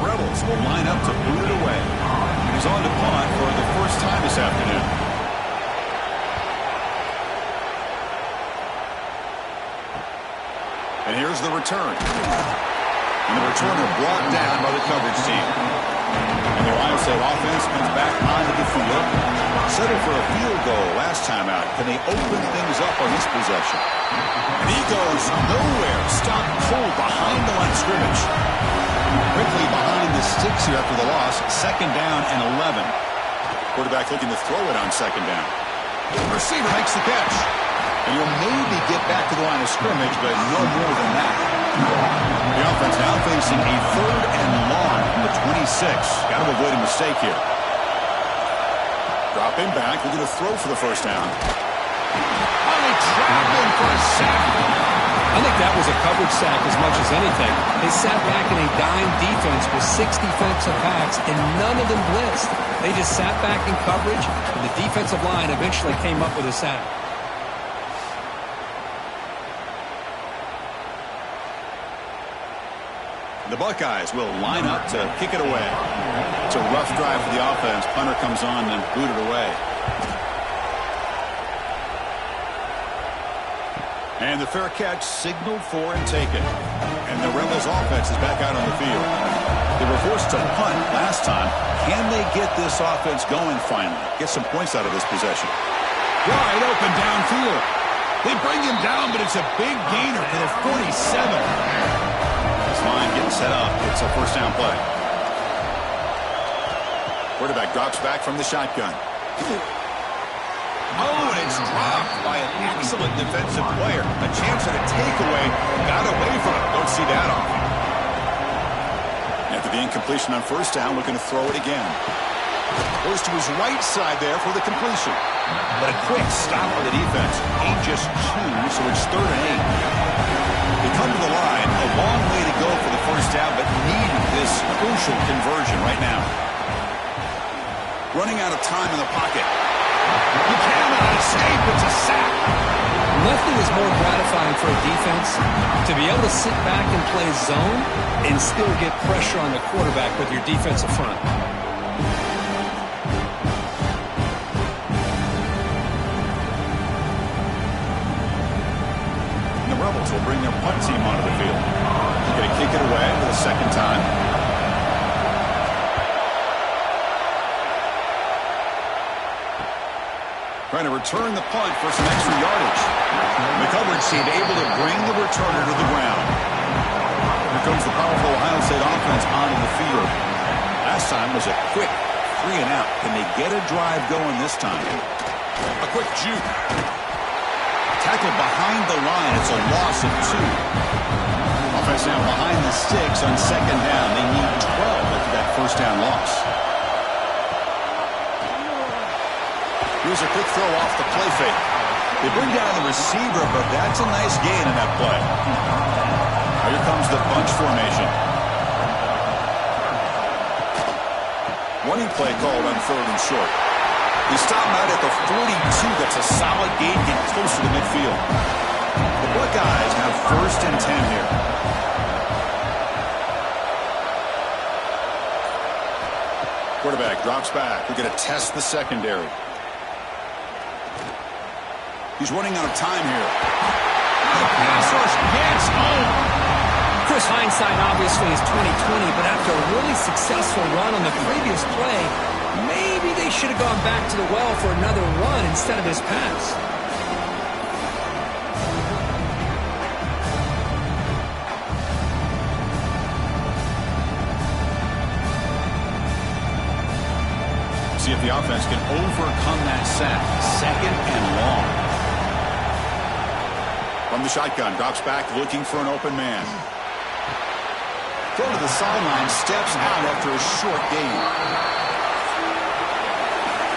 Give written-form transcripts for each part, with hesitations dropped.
the Rebels will line up to boot it away. He's on to punt for the first time this afternoon. And here's the return. And the returner brought down by the coverage team. And the Ohio State offense comes back onto the field. Settled for a field goal last time out. Can they open things up on this possession? And he goes nowhere. Stop cold behind the line of scrimmage. Quickly behind the sticks here after the loss. Second down and 11. Quarterback looking to throw it on second down. The receiver makes the catch. And he'll maybe get back to the line of scrimmage, but no more than that. The offense now facing a third and long from the 26. Got to avoid a mistake here. Dropping back, looking to throw for the first down. Oh, he trapped him for a sack. I think that was a coverage sack as much as anything. They sat back in a dime defense with 6 defensive backs, and none of them blitzed. They just sat back in coverage, and the defensive line eventually came up with a sack. The Buckeyes will line up to kick it away. It's a rough drive for the offense. Punter comes on and booted away. And the fair catch signaled for and taken. And the Rebels offense is back out on the field. They were forced to punt last time. Can they get this offense going finally? Get some points out of this possession. Wide open downfield. They bring him down, but it's a big gainer for the 47. Line getting set up. It's a first down play. Quarterback drops back from the shotgun. Oh, and it's dropped by an excellent defensive player. A chance at a takeaway. Got away from it. Don't see that often. After the incompletion on first down, looking to throw it again. Goes to his right side there for the completion. But a quick stop on the defense. Ain't just 2, so it's third and 8. They come to the line, a long way to go for the first down, but need this crucial conversion right now. Running out of time in the pocket. He cannot escape. It's a sack. Nothing is more gratifying for a defense to be able to sit back and play zone and still get pressure on the quarterback with your defensive front. Rebels will bring their punt team onto the field. They're going to kick it away for the second time. Trying to return the punt for some extra yardage. The coverage team able to bring the returner to the ground. Here comes the powerful Ohio State offense onto the field. Last time was a quick 3 and out. Can they get a drive going this time? A quick juke. Tackled behind the line. It's a loss of 2. Offense now behind the sticks on second down. They need 12 after that first down loss. Here's a quick throw off the play fake. They bring down the receiver, but that's a nice gain in that play. Now here comes the bunch formation. Running play called on third and short. He stopped out at the 42. That's a solid gain, getting closer to midfield. The Buckeyes have first and 10 here. Quarterback drops back. We're going to test the secondary. He's running out of time here. The pass rush gets home. Chris, hindsight obviously is 20/20, but after a really successful run on the previous play, maybe they should have gone back to the well for another run instead of his pass. See if the offense can overcome that sack. Second and long. From the shotgun, drops back, looking for an open man. Throw to the sideline, steps out after a short gain.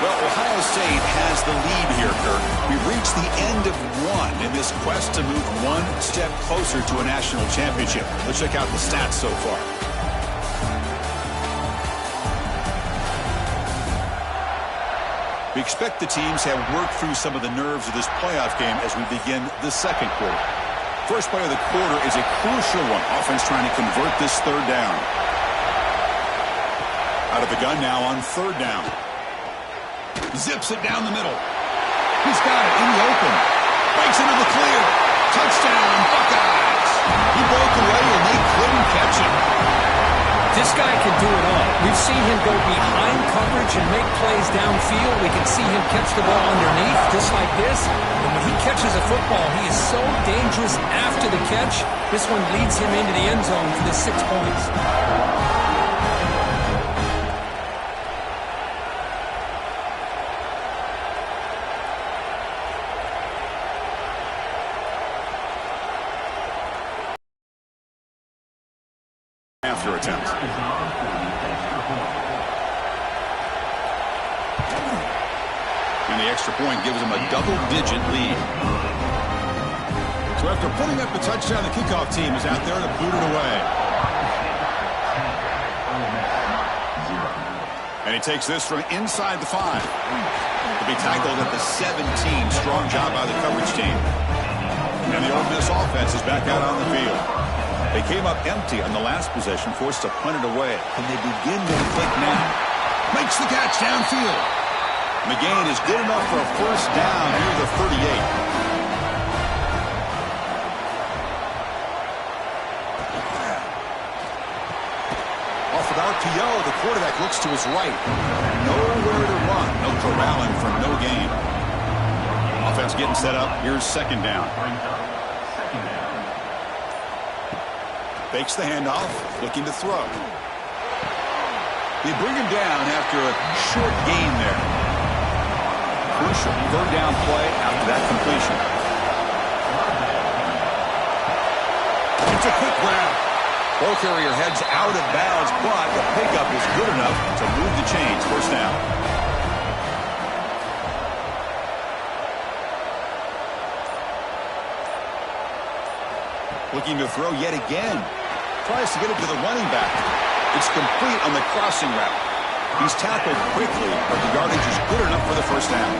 Well, Ohio State has the lead here, Kirk. We've reached the end of one in this quest to move one step closer to a national championship. Let's check out the stats so far. We expect the teams have worked through some of the nerves of this playoff game as we begin the second quarter. First play of the quarter is a crucial one. Offense trying to convert this third down. Out of the gun now on third down. Zips it down the middle. He's got it in the open. Breaks into the clear. Touchdown, Buckeyes. He broke away and they couldn't catch him. This guy can do it all. We've seen him go behind coverage and make plays downfield. We can see him catch the ball underneath, just like this. And when he catches a football, he is so dangerous after the catch. This one leads him into the end zone for the 6 points. After attempt. And the extra point gives him a double-digit lead. So after putting up the touchdown, the kickoff team is out there to boot it away. And he takes this from inside the 5. To be tackled at the 17. Strong job by the coverage team. And the Ole Miss offense is back out on the field. They came up empty on the last possession, forced to punt it away. And they begin to click now. Makes the catch downfield. McGain is good enough for a first down near the 38. Off of RPO, the quarterback looks to his right. Nowhere to run. No corralling for no gain. Offense getting set up. Here's second down. Fakes the handoff, looking to throw. They bring him down after a short gain there. Crucial third down play after that completion. It's a quick grab. Ball carrier heads out of bounds, but the pickup is good enough to move the chains. First down. Looking to throw yet again. Tries to get it to the running back. It's complete on the crossing route. He's tackled quickly, but the yardage is good enough for the first down.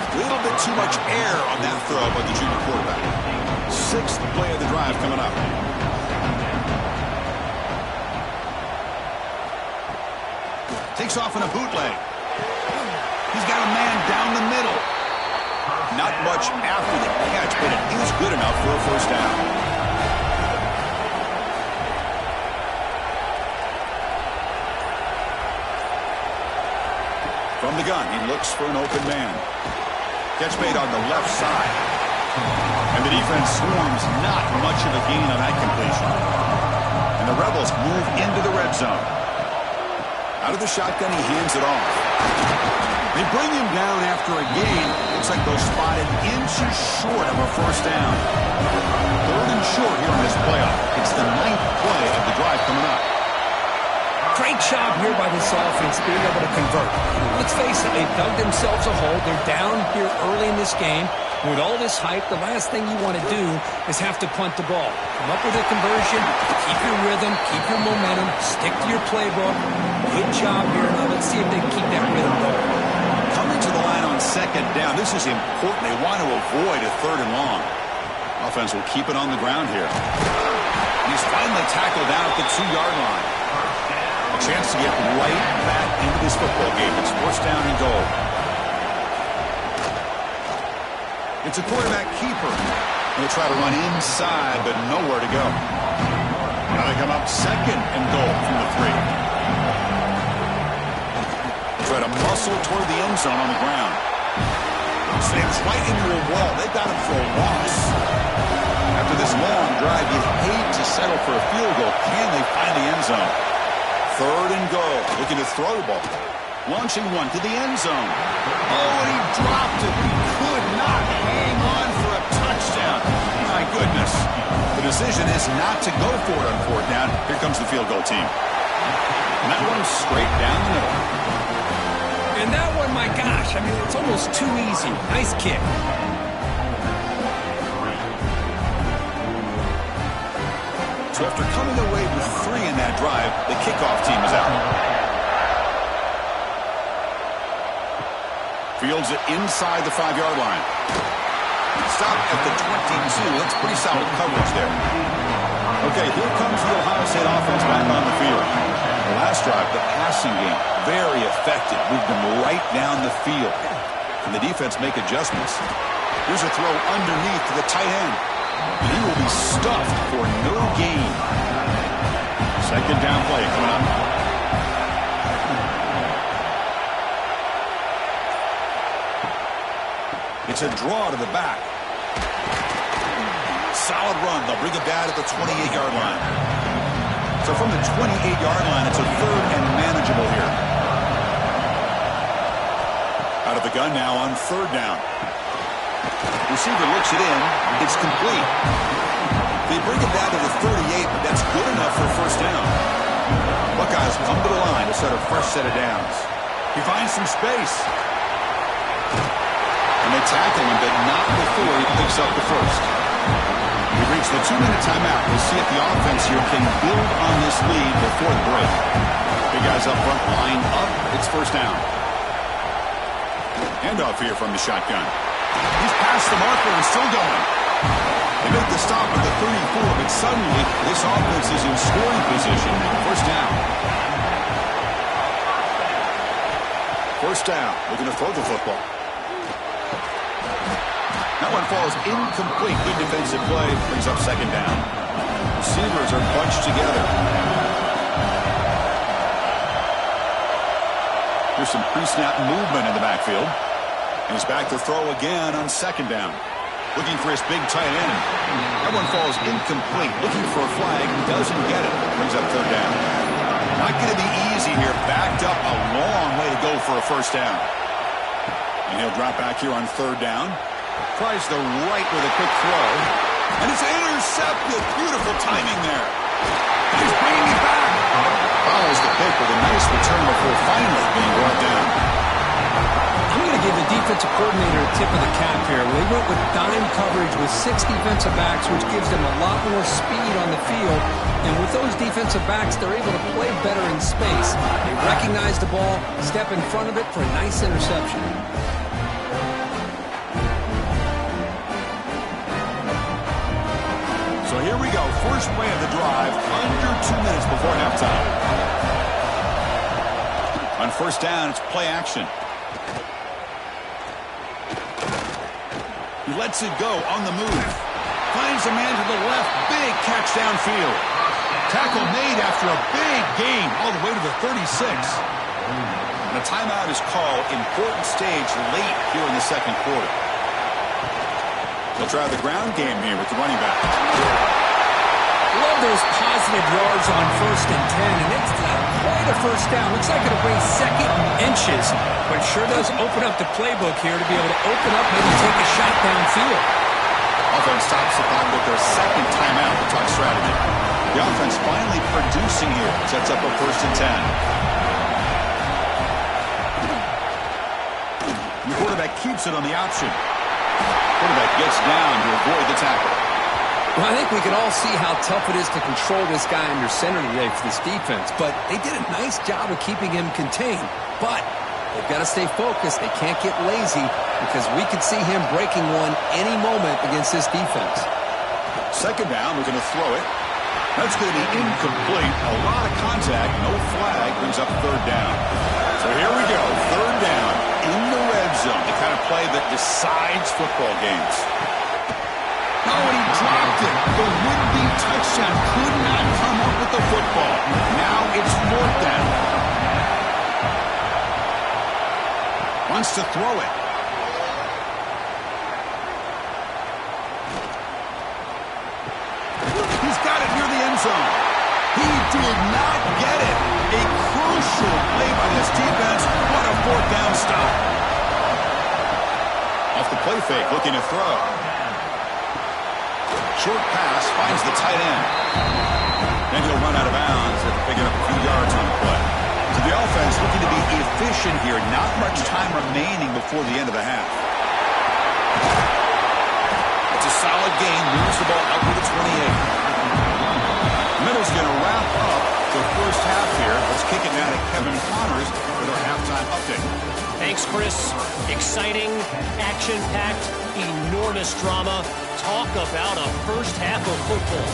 A little bit too much air on that throw by the junior quarterback. 6th play of the drive coming up. Takes off in a bootleg. He's got a man down the middle. Not much after the catch, but it is good enough for a first down. From the gun, he looks for an open man. Catch made on the left side. And the defense swarms not much of a gain on that completion. And the Rebels move into the red zone. Out of the shotgun, he hands it off. They bring him down after a gain. Looks like they'll spot it inches short of a first down. 3rd and short here in this playoff. It's the 9th play of the drive coming up. Great job here by this offense being able to convert. Let's face it, they dug themselves a hole. They're down here early in this game. With all this hype, the last thing you want to do is have to punt the ball. Come up with a conversion, keep your rhythm, keep your momentum, stick to your playbook. Good job here. Now let's see if they can keep that rhythm going. Coming to the line on second down. This is important. They want to avoid a 3rd and long. Offense will keep it on the ground here. He's finally tackled down at the 2-yard line. A chance to get right back into this football game. It's first down and goal. It's a quarterback keeper. They'll try to run inside, but nowhere to go. Now they come up second and goal from the 3. Try to muscle toward the end zone on the ground. Slams right into a wall. They've got him for a loss. After this long drive, you'd hate to settle for a field goal. Can they find the end zone? 3rd and goal. Looking to throw the ball. Launching one to the end zone. Oh, and he dropped it. He could not hang on for a touchdown. My goodness. The decision is not to go for it on 4th down. Here comes the field goal team. And that one's straight down the middle. And that one, my gosh, I mean, it's almost too easy. Nice kick. So after coming away with 3 in that drive, the kickoff team is out. Fields it inside the 5-yard line. Stop at the 22. That's pretty solid coverage there. Okay, here comes the Ohio State offense back on the field. The last drive, the passing game, very effective. Moved them right down the field. And the defense make adjustments. Here's a throw underneath to the tight end. And he will be stuffed for no gain. Second down play coming up. It's a draw to the back. Solid run. They'll bring it down at the 28-yard line. So from the 28-yard line, it's a third and manageable here. Out of the gun now on third down. Receiver looks it in. It's complete. They bring it down to the 38, but that's good enough for a first down. Buckeyes come to the line to set a fresh set of downs. He finds some space. And they tackle him, but not before he picks up the first. We've reached the 2-minute timeout. We'll see if the offense here can build on this lead before the break. Big guys up front, line up. It's first down. Handoff here from the shotgun. He's past the marker and still going. They make the stop at the 34, but suddenly this offense is in scoring position. First down. First down. Looking to throw the football. That one falls incomplete. Good defensive play. Brings up second down. Receivers are bunched together. Here's some pre-snap movement in the backfield. He's back to throw again on second down. Looking for his big tight end. That one falls incomplete. Looking for a flag. Doesn't get it. Brings up third down. Not going to be easy here. Backed up a long way to go for a first down. And he'll drop back here on third down. Tries the right with a quick throw. And it's intercepted. Beautiful timing there. And he's bringing it back. Follows the pick with a nice return before finally being brought down. I'm going to give the defensive coordinator a tip of the cap here. They went with dime coverage with 6 defensive backs, which gives them a lot more speed on the field. And with those defensive backs, they're able to play better in space. They recognize the ball, step in front of it for a nice interception. So here we go. First play of the drive, under 2 minutes before halftime. On first down, it's play action. He lets it go on the move. Finds a man to the left. Big catch downfield. Tackle made after a big gain all the way to the 36. And a timeout is called. Important stage late here in the second quarter. They'll try the ground game here with the running back. Love those positive yards on 1st and 10, and it's not quite a first down. Looks like it'll bring second inches, but it sure does open up the playbook here to be able to open up, maybe take a shot downfield. Offense stops the clock with their second timeout to talk strategy. The offense finally producing here. Sets up a 1st and 10. The quarterback keeps it on the option. Quarterback gets down to avoid the tackle. Well, I think we can all see how tough it is to control this guy under center today for this defense, but they did a nice job of keeping him contained. But they've got to stay focused. They can't get lazy because we could see him breaking one any moment against this defense. Second down, we're going to throw it. That's going to be incomplete. A lot of contact, no flag, brings up third down. So here we go, third down in the red zone, the kind of play that decides football games. Oh, and he dropped it. The would-be touchdown could not come up with the football. Now it's 4th down. Wants to throw it. He's got it near the end zone. He did not get it. A crucial play by this defense. What a 4th down stop. Off the play fake, looking to throw. Short pass finds the tight end. Then he'll run out of bounds after picking up a few yards on the play. So the offense looking to be efficient here. Not much time remaining before the end of the half. It's a solid gain. Moves the ball out to the 28. Middle's going to wrap up the first half here. Let's kick it down to Kevin Connors with our halftime update. Thanks, Chris. Exciting, action-packed, enormous drama. Talk about a first half of football.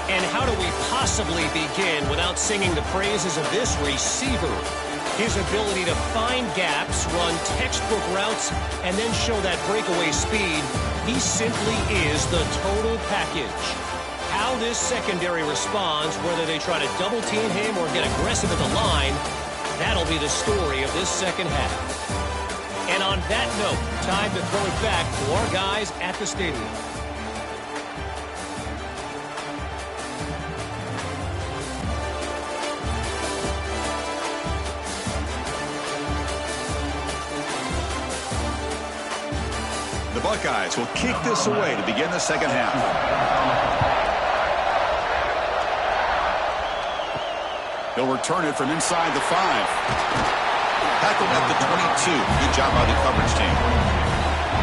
And how do we possibly begin without singing the praises of this receiver? His ability to find gaps, run textbook routes, and then show that breakaway speed. He simply is the total package. How this secondary responds, whether they try to double-team him or get aggressive at the line, that'll be the story of this second half. And on that note, time to throw it back to our guys at the stadium. The Buckeyes will kick this away to begin the second half. He'll return it from inside the 5. Tackled at the 22. Good job by the coverage team.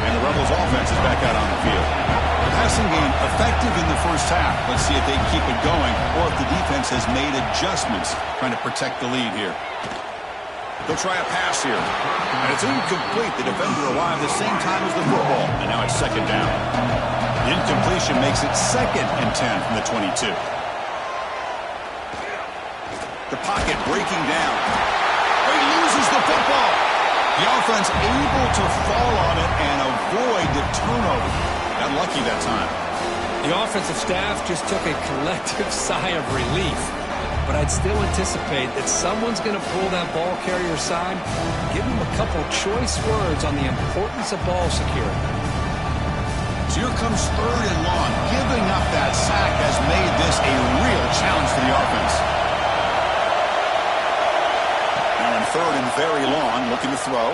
And the Rebels offense is back out on the field. The passing game effective in the first half. Let's see if they can keep it going or if the defense has made adjustments trying to protect the lead here. They'll try a pass here. And it's incomplete. The defender arrived the same time as the football. And now it's second down. The incompletion makes it 2nd and 10 from the 22. The pocket breaking down. He loses the football. The offense able to fall on it and avoid the turnover. Got lucky that time. The offensive staff just took a collective sigh of relief. But I'd still anticipate that someone's going to pull that ball carrier aside, give him a couple choice words on the importance of ball security. So here comes 3rd and long. Giving up that sack has made this a real challenge for the offense. Now in 3rd and very long, looking to throw.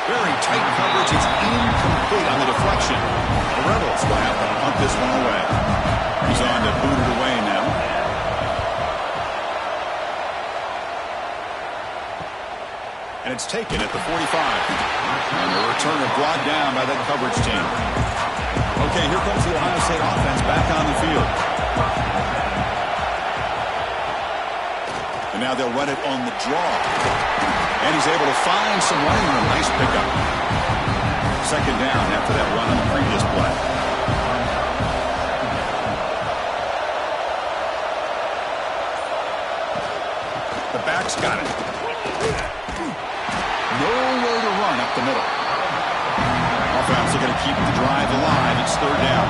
Very tight coverage. It's incomplete on the deflection. The Rebels will have to punt this one away. He's on to boot it away now. And it's taken at the 45. And the returner brought down by that coverage team. Okay, here comes the Ohio State offense back on the field. And now they'll run it on the draw. And he's able to find some running room. Nice pickup. Second down after that run on the previous play. The back's got it. Nowhere to run up the middle. Offense are going to keep the drive alive. It's 3rd down.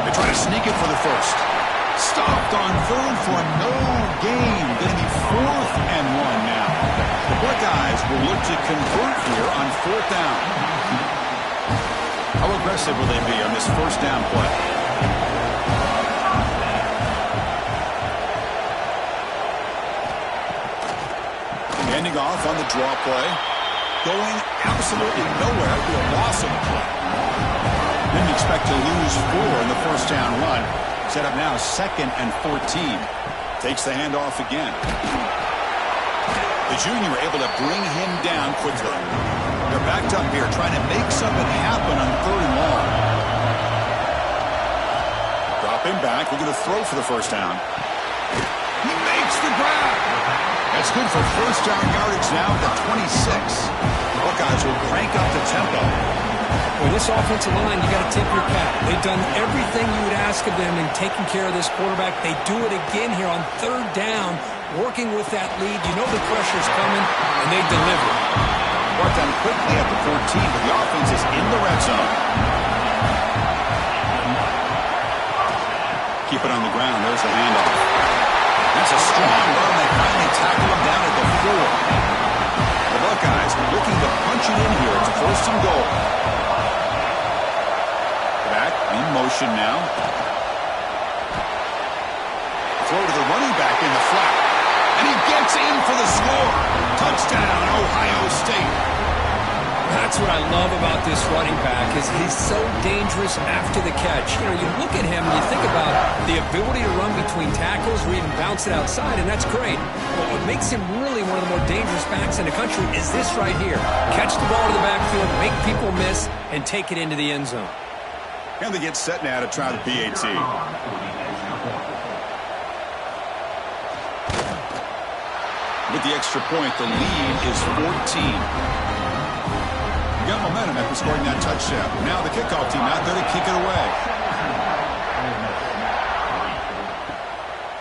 They try to sneak it for the first. Stopped on 3rd for no gain. Going to be 4th and 1 now. The Buckeyes will look to convert here on 4th down. How aggressive will they be on this first down play? Ending off on the draw play. Going absolutely nowhere. It'll be a loss of a play. Didn't expect to lose 4 in the first down run. Set up now 2nd and 14. Takes the handoff again. The junior able to bring him down quickly. They're backed up here trying to make something happen on 3rd and long. Drop him back. We're going to throw for the first down. He makes the grab. That's good for first down yardage now at the 26. The Buckeyes will crank up the tempo. With this offensive line, you got to tip your cap. They've done everything you would ask of them in taking care of this quarterback. They do it again here on 3rd down, working with that lead. You know the pressure's coming, and they deliver. Brought down quickly at the 14, but the offense is in the red zone. Keep it on the ground. There's the handoff. That's a strong run. They finally tackle him down at the 4. The Buckeyes looking to punch it in here. It's 1st and goal. Back in motion now. Throw to the running back in the flat. And he gets in for the score. Touchdown, Ohio State. That's what I love about this running back is he's so dangerous after the catch. You know, you look at him and you think about the ability to run between tackles or even bounce it outside, and that's great. But what makes him really one of the more dangerous backs in the country is this right here. Catch the ball to the backfield, make people miss, and take it into the end zone. And they get set now to try the PAT. With the extra point, the lead is 14. You got momentum after scoring that touchdown. Now the kickoff team out there to kick it away.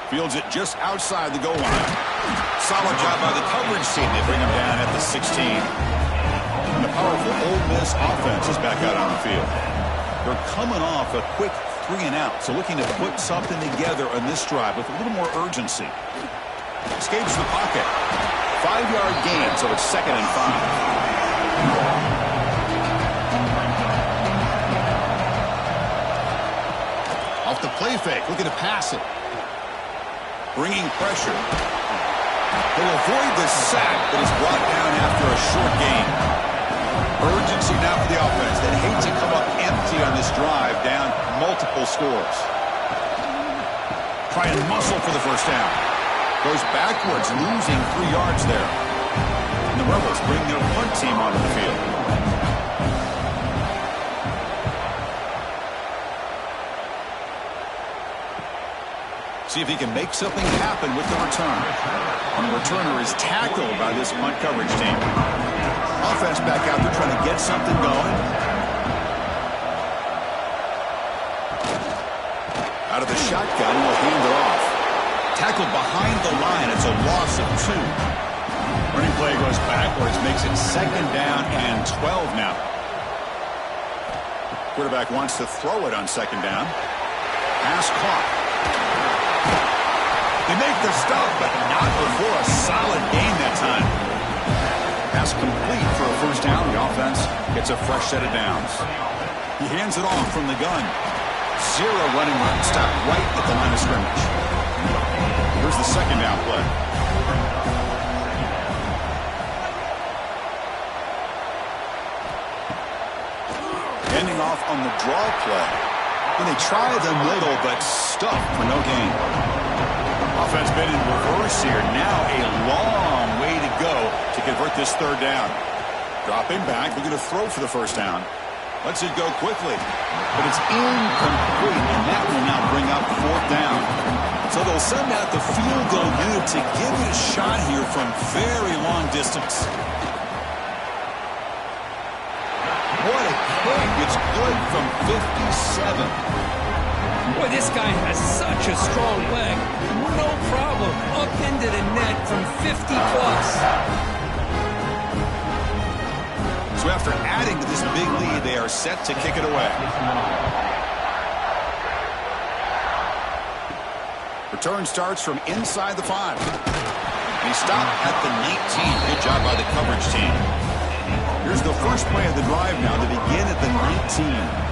Fields it just outside the goal line. Solid job by the coverage team. They bring him down at the 16. And the powerful Ole Miss offense is back out on the field. They're coming off a quick 3-and-out, so looking to put something together on this drive with a little more urgency. Escapes the pocket. 5-yard gain, so it's 2nd and 5. Off the play fake, looking to pass it. Bringing pressure. He'll avoid the sack, but is brought down after a short gain. Urgency now for the offense that hate to come up empty on this drive, down multiple scores. Try and muscle for the first down. Goes backwards, losing 3 yards there. And the Rebels bring their punt team onto the field. See if he can make something happen with the return. And the returner is tackled by this punt coverage team. Offense back out there trying to get something going. Out of the shotgun, will hand it off. Tackled behind the line. It's a loss of 2. Running play goes backwards, makes it 2nd down and 12 now. Quarterback wants to throw it on 2nd down. Pass caught. They make the stop, but not before a solid gain that time. Pass complete for a first down. The offense gets a fresh set of downs. He hands it off from the gun. 0 running room. Stop right at the line of scrimmage. Here's the 2nd down play. Ending off on the draw play. And they try the middle, but stuffed for no gain. Offense been in reverse here. Now a long way to go to convert this 3rd down. Dropping back, looking to throw for the first down. Lets it go quickly, but it's incomplete, and that will now bring up 4th down. So they'll send out the field goal unit to give it a shot here from very long distance. What a kick. It's good from 57. Boy, this guy has such a strong leg. No problem. Up into the net from 50+. So after adding to this big lead, they are set to kick it away. Return starts from inside the 5. And he stopped at the 19. Good job by the coverage team. Here's the first play of the drive now to begin at the 19.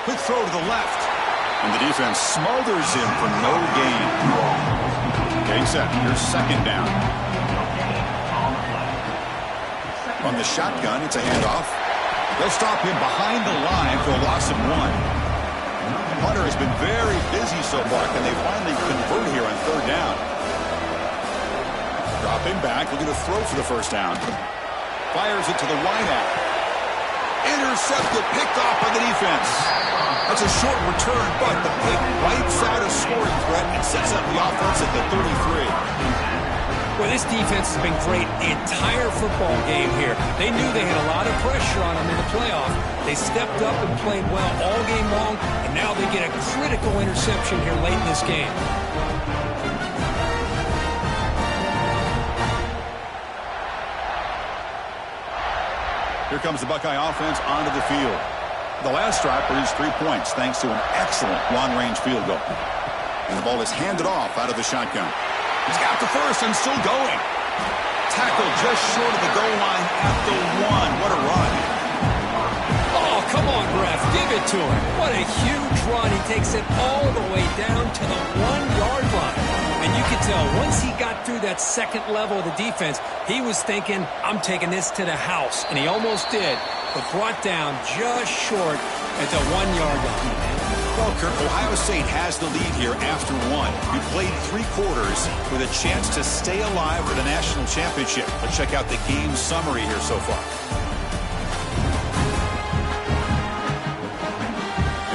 Quick throw to the left. And the defense smothers him for no gain. Game set. Here's 2nd down. On the shotgun, it's a handoff. They'll stop him behind the line for a loss of 1. Hunter has been very busy so far. Can they finally convert here on 3rd down? Dropping back, looking to throw for the first down. Fires it to the wideout. Intercepted, picked off by the defense. That's a short return, but the pick wipes out a scoring threat and sets up the offense at the 33. Well, this defense has been great the entire football game here. They knew they had a lot of pressure on them in the playoff. They stepped up and played well all game long, and now they get a critical interception here late in this game. Here comes the Buckeye offense onto the field. The last drive produced 3 points thanks to an excellent long-range field goal. And the ball is handed off out of the shotgun. He's got the first and still going. Tackled just short of the goal line at the 1. What a run. Oh, come on, ref. Give it to him. What a huge run. He takes it all the way down to the 1-yard line. And you can tell once he got through that second level of the defense, he was thinking, I'm taking this to the house. And he almost did, but brought down just short at the 1-yard line. Well, Kirk, Ohio State has the lead here after 1. We played 3 quarters with a chance to stay alive for the national championship. Let's check out the game summary here so far.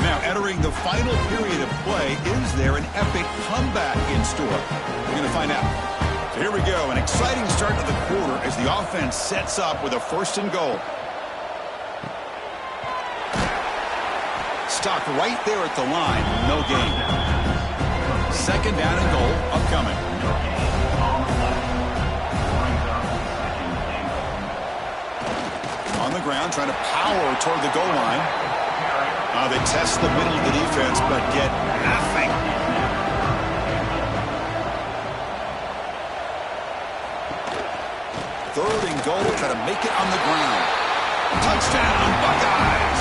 In Now entering the final period of play, is there an epic comeback in store? We're going to find out. So here we go, an exciting start to the quarter as the offense sets up with a 1st and goal. Stopped right there at the line, no gain. 2nd down and goal upcoming. On the ground, trying to power toward the goal line. They test the middle of the defense, but get nothing. Third and goal, try to make it on the ground. Touchdown, Buckeyes!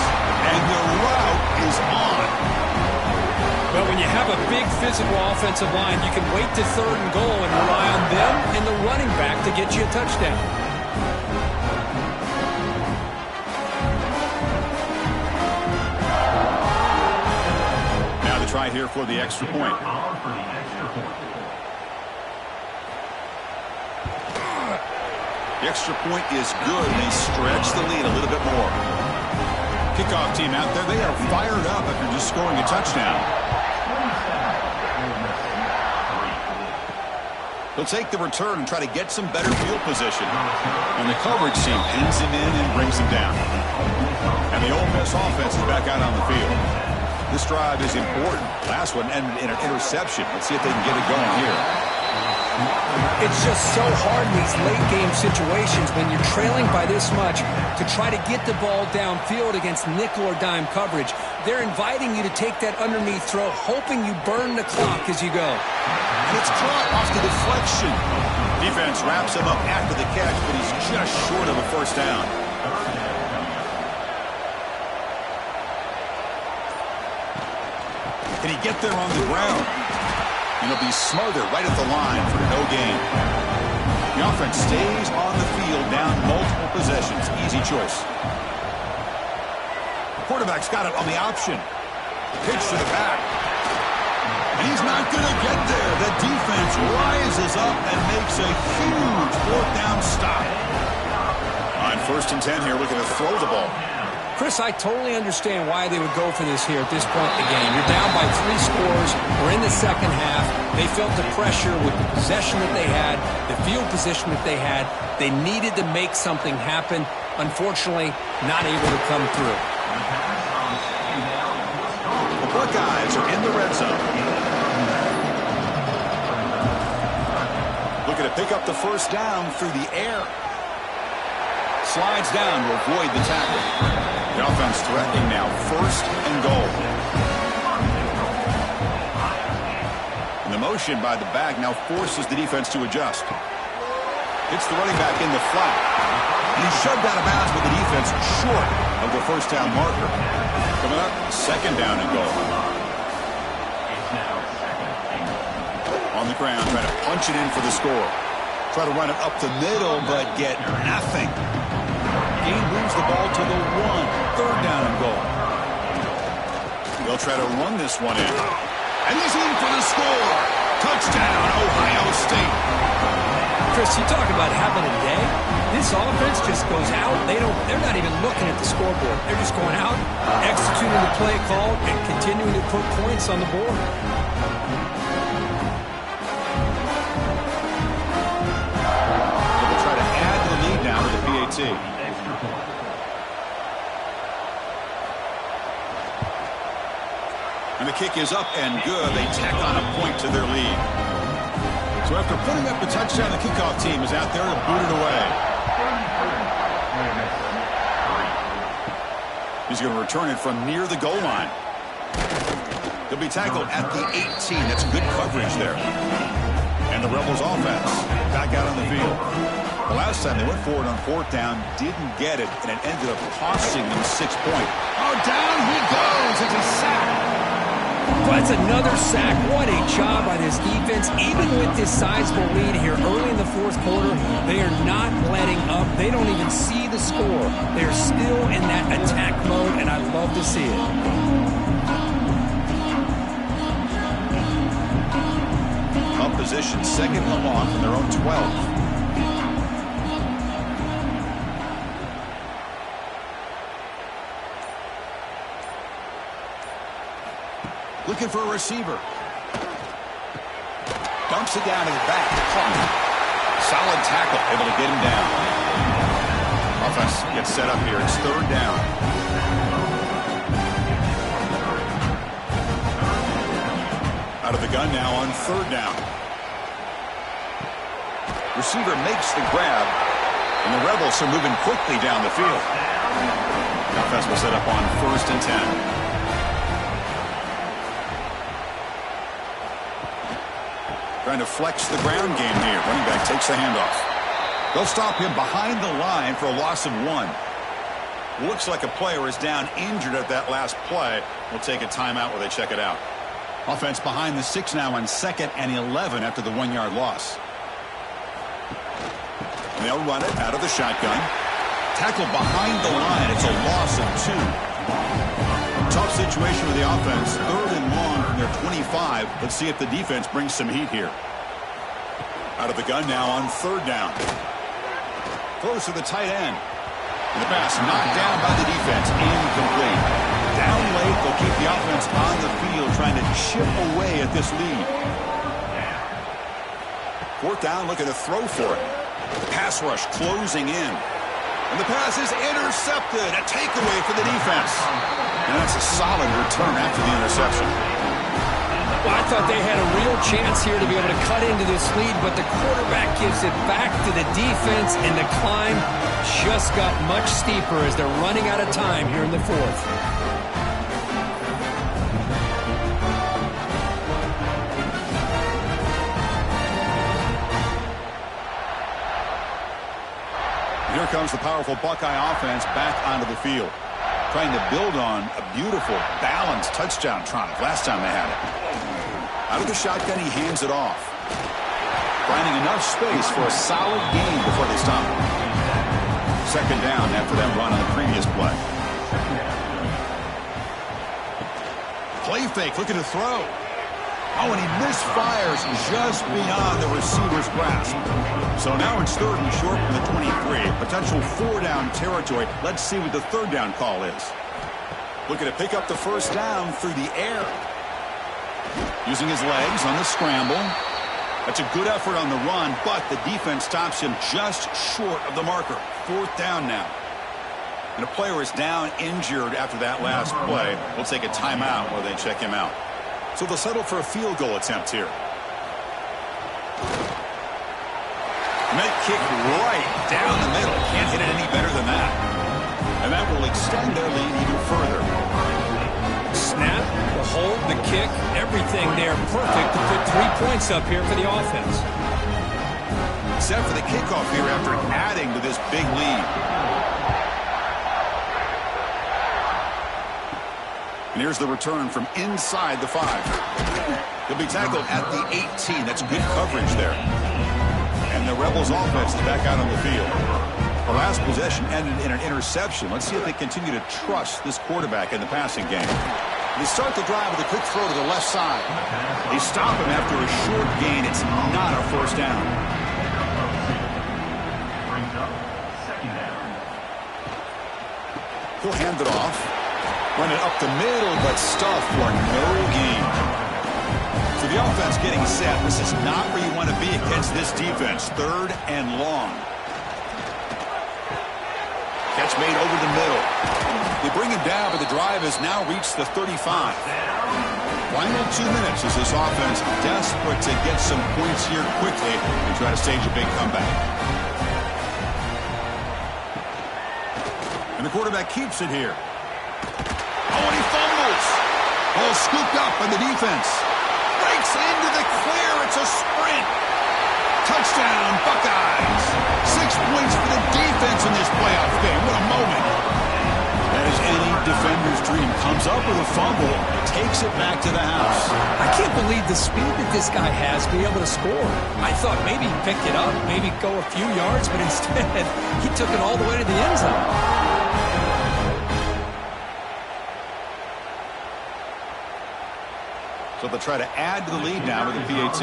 And the route is on. Well, when you have a big physical offensive line, you can wait to 3rd and goal and rely on them and the running back to get you a touchdown. Try here for the extra point. The extra point is good. They stretch the lead a little bit more. Kickoff team out there, they are fired up after just scoring a touchdown. They'll take the return and try to get some better field position. And the coverage team pins him in and brings him down. And the Ole Miss offense is back out on the field. This drive is important. Last one ended in an interception. Let's see if they can get it going here. It's just so hard in these late-game situations when you're trailing by this much to try to get the ball downfield against nickel or dime coverage. They're inviting you to take that underneath throw, hoping you burn the clock as you go. And it's caught off the deflection. Defense wraps him up after the catch, but he's just short of a 1st down. Can he get there on the ground? And he'll be smothered right at the line for no gain. The offense stays on the field down multiple possessions. Easy choice. Quarterback's got it on the option. Pitch to the back. And he's not going to get there. The defense rises up and makes a huge 4th down stop. On 1st and 10 here, looking to throw the ball. Chris, I totally understand why they would go for this here at this point in the game. You're down by 3 scores. We're in the 2nd half. They felt the pressure with the possession that they had, the field position that they had. They needed to make something happen. Unfortunately, not able to come through. The Buckeyes are in the red zone. Looking to pick up the 1st down through the air. Slides down to avoid the tackle. The offense threatening now, 1st and goal. And the motion by the back now forces the defense to adjust. It's the running back in the flat. And he's shoved out of bounds with the defense short of the 1st down marker. Coming up, 2nd down and goal. On the ground, trying to punch it in for the score. Try to run it up the middle, but get nothing. Gain moves the ball to the 1. 3rd down and goal. They'll try to run this one in. And he's in for the score. Touchdown, Ohio State. Chris, you talk about having a day. This offense just goes out. They're not even looking at the scoreboard. They're just going out, executing the play call, and continuing to put points on the board. They'll try to add the lead now to the PAT. And the kick is up and good. They tack on a point to their lead. So after putting up the touchdown, the kickoff team is out there to boot it away. He's going to return it from near the goal line. He'll be tackled at the 18. That's good coverage there. And the Rebels offense back out on the field. The last time they went forward on 4th down, didn't get it, and it ended up costing them 6 points. Oh, down he goes. It's a sack. That's another sack. What a job by this defense. Even with this sizable lead here early in the 4th quarter, they are not letting up. They don't even see the score. They're still in that attack mode, and I love to see it. Up position, 2nd and long from their own 12. Looking for a receiver. Dumps it down to the back. Solid tackle, able to get him down. Offense gets set up here. It's third down. Out of the gun now on third down. Receiver makes the grab, and the Rebels are moving quickly down the field. Offense will set up on 1st and 10. Trying to flex the ground game here. Running back takes the handoff. They'll stop him behind the line for a loss of 1. Looks like a player is down injured at that last play. We'll take a timeout where they check it out. Offense behind the 6 now on 2nd and 11 after the 1-yard loss. And they'll run it out of the shotgun. Tackle behind the line. It's a loss of 2. Tough situation with the offense. 3rd and long from their 25. Let's see if the defense brings some heat here. Out of the gun now on 3rd down. Throws to the tight end. And the pass knocked down by the defense. Incomplete. Down late, they'll keep the offense on the field trying to chip away at this lead. 4th down, looking to throw for it. The pass rush closing in. And the pass is intercepted. A takeaway for the defense. And that's a solid return after the interception. Well, I thought they had a real chance here to be able to cut into this lead, but the quarterback gives it back to the defense, and the climb just got much steeper as they're running out of time here in the 4th. Here comes the powerful Buckeye offense back onto the field. Trying to build on a beautiful, balanced touchdown drive last time they had it. Out of the shotgun, he hands it off. Finding enough space for a solid gain before they stop him. 2nd down after that run on the previous play. Play fake, looking to throw. Oh, and he misfires just beyond the receiver's grasp. So now it's 3rd and short from the 23. Potential 4-down territory. Let's see what the 3rd down call is. Looking to pick up the 1st down through the air. Using his legs on the scramble. That's a good effort on the run, but the defense stops him just short of the marker. 4th down now. And a player is down injured after that last play. We'll take a timeout while they check him out. So they'll settle for a field goal attempt here. Net kick right down the middle. Can't hit it any better than that. And that will extend their lead even further. Snap, the hold, the kick, everything there perfect to put 3 points up here for the offense. Set for the kickoff here after adding to this big lead. And here's the return from inside the 5. He'll be tackled at the 18. That's good coverage there. And the Rebels offense is back out on the field. The last possession ended in an interception. Let's see if they continue to trust this quarterback in the passing game. They start the drive with a quick throw to the left side. They stop him after a short gain. It's not a 1st down. He'll hand it off. Run it up the middle, but stuffed for no gain. So the offense getting set. This is not where you want to be against this defense. 3rd and long. Catch made over the middle. They bring him down, but the drive has now reached the 35. Final 2 minutes as this offense desperate to get some points here quickly and try to stage a big comeback. And the quarterback keeps it here. Oh, and he fumbles. Ball scooped up by the defense. Breaks into the clear. It's a sprint. Touchdown, Buckeyes. 6 points for the defense in this playoff game. What a moment. As any defender's dream, comes up with a fumble, takes it back to the house. I can't believe the speed that this guy has to be able to score. I thought maybe he'd pick it up, maybe go a few yards, but instead he took it all the way to the end zone. So they'll try to add to the lead now with the PAT.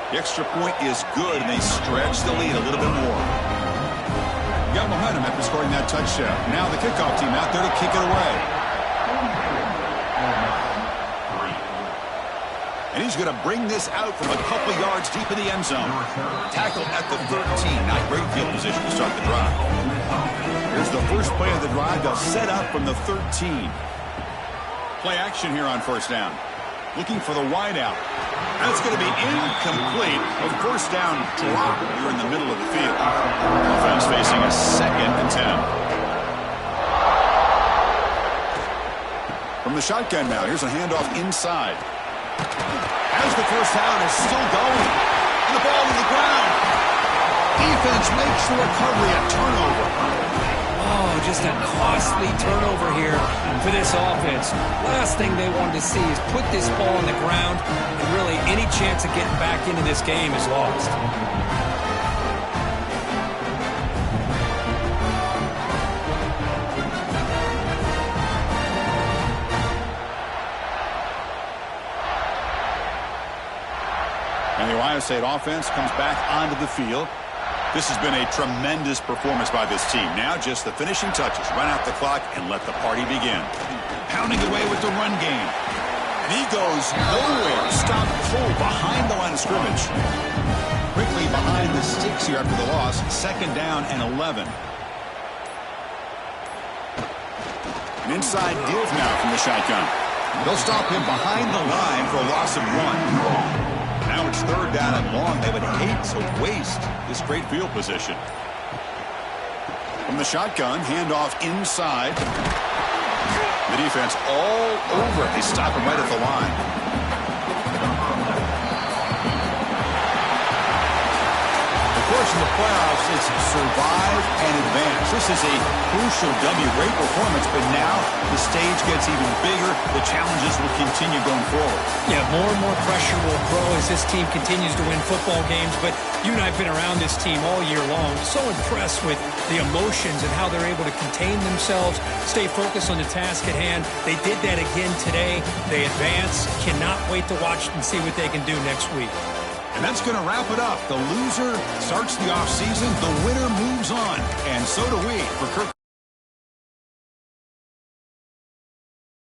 The extra point is good, and they stretch the lead a little bit more. got momentum after scoring that touchdown. Now the kickoff team out there to kick it away. And he's going to bring this out from a couple yards deep in the end zone. Tackle at the 13. Not great field position to start the drive. Here's the first play of the drive. They'll set up from the 13. Play action here on first down. Looking for the wide out. That's going to be incomplete. A first down drop here in the middle of the field. Offense facing a 2nd and 10. From the shotgun now, here's a handoff inside. As the first down is still going. And the ball to the ground. Defense makes the recovery, a turnover. Oh, just a costly turnover here for this offense. Last thing they wanted to see is put this ball on the ground, and really any chance of getting back into this game is lost. And the Ohio State offense comes back onto the field. This has been a tremendous performance by this team. Now just the finishing touches. Run out the clock and let the party begin. Pounding away with the run game. And he goes nowhere. Stopped cold behind the line of scrimmage. Quickly behind the sticks here after the loss. 2nd down and 11. An inside give now from the shotgun. They'll stop him behind the line for a loss of 1. Now it's 3rd down and long. They would hate to waste this great field position. From the shotgun, handoff inside. The defense all over it. They stop him right at the line. Of course, in the playoffs, it's survive and advance. This is a crucial W. Great performance, but now the stage gets even bigger. The challenges will continue going forward. Yeah, more and more pressure will grow as this team continues to win football games. But you and I have been around this team all year long. So impressed with the emotions and how they're able to contain themselves, stay focused on the task at hand. They did that again today. They advance. Cannot wait to watch and see what they can do next week. And that's going to wrap it up. The loser starts the offseason. The winner moves on. And so do we. For Kirk